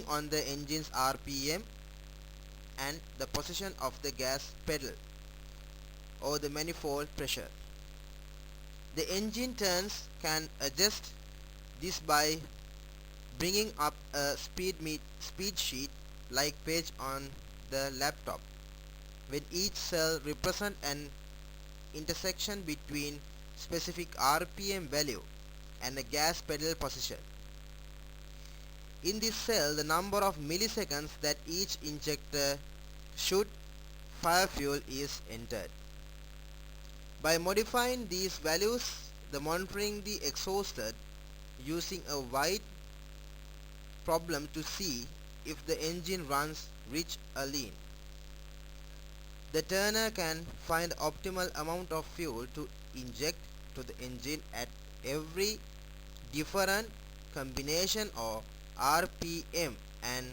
on the engine's RPM and the position of the gas pedal or the manifold pressure. The engine turns can adjust this by bringing up a speed sheet like page on the laptop, when each cell represents an intersection between specific RPM value and a gas pedal position. In this cell, the number of milliseconds that each injector should fire fuel is entered. By modifying these values, the monitoring the exhausted using a wide problem to see if the engine runs rich or lean. The turner can find the optimal amount of fuel to inject to the engine at every different combination of RPM and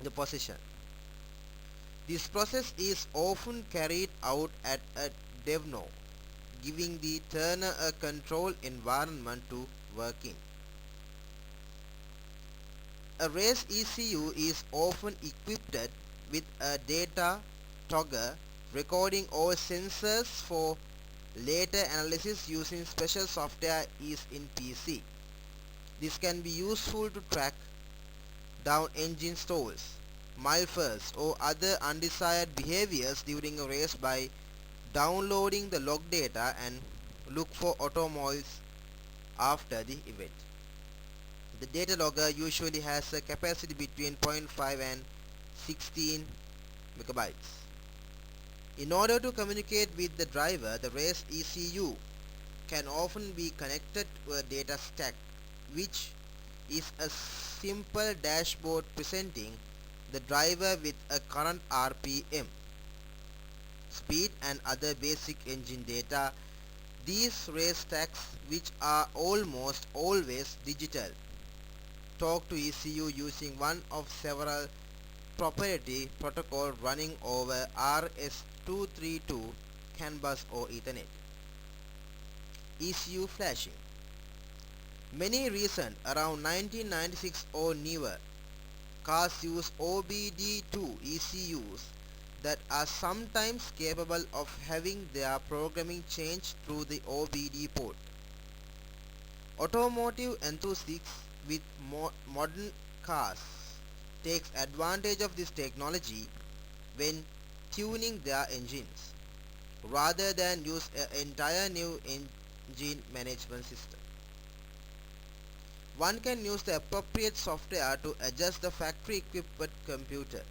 the position. This process is often carried out at a dev node, giving the turner a controlled environment to work in. A race ECU is often equipped with a data toggle recording all sensors for later analysis using special software is in PC. This can be useful to track down engine stalls, malfares or other undesired behaviors during a race by downloading the log data and look for automobiles after the event. The data logger usually has a capacity between 0.5 and 16 megabytes. In order to communicate with the driver, the race ECU can often be connected to a data stack, which is a simple dashboard presenting the driver with a current RPM, speed and other basic engine data. These race stacks, which are almost always digital, talk to ECU using one of several proprietary protocols running over RS-232, CAN bus or Ethernet. ECU flashing. Many recent, around 1996 or newer, cars use OBD2 ECUs that are sometimes capable of having their programming changed through the OBD port. Automotive enthusiasts with modern cars takes advantage of this technology when tuning their engines, rather than use an entire new engine management system. One can use the appropriate software to adjust the factory equipped computer.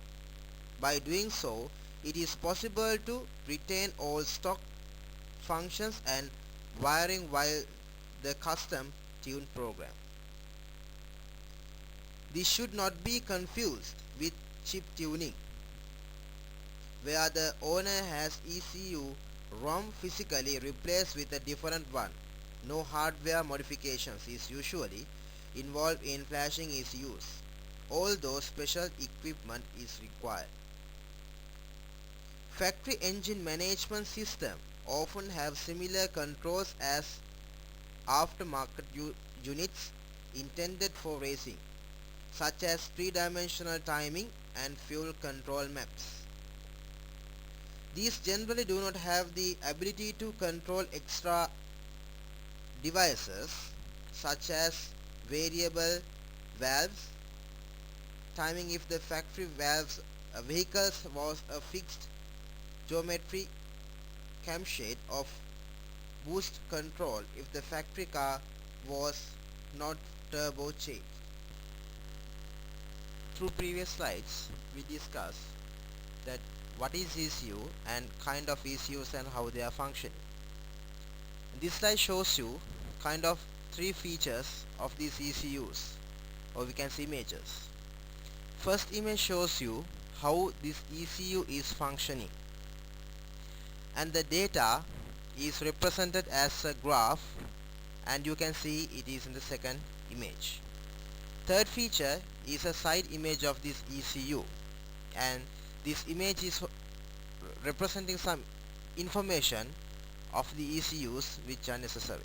By doing so, it is possible to retain all stock functions and wiring while the custom tuned program. This should not be confused with chip tuning, where the owner has ECU ROM physically replaced with a different one. No hardware modifications is usually involved in flashing ECUs, although special equipment is required. Factory engine management systems often have similar controls as aftermarket units intended for racing, such as three-dimensional timing and fuel control maps. These generally do not have the ability to control extra devices such as variable valves, timing if the factory valves vehicles was a fixed geometry, camshaft of boost control if the factory car was not turbocharged. Through previous slides, we discussed that what is ECU and kind of ECUs and how they are functioning. This slide shows you kind of three features of these ECUs, or we can say images. First image shows you how this ECU is functioning, and the data is represented as a graph, and you can see it is in the second image. Third feature is a side image of this ECU, and this image is representing some information of the ECUs which are necessary.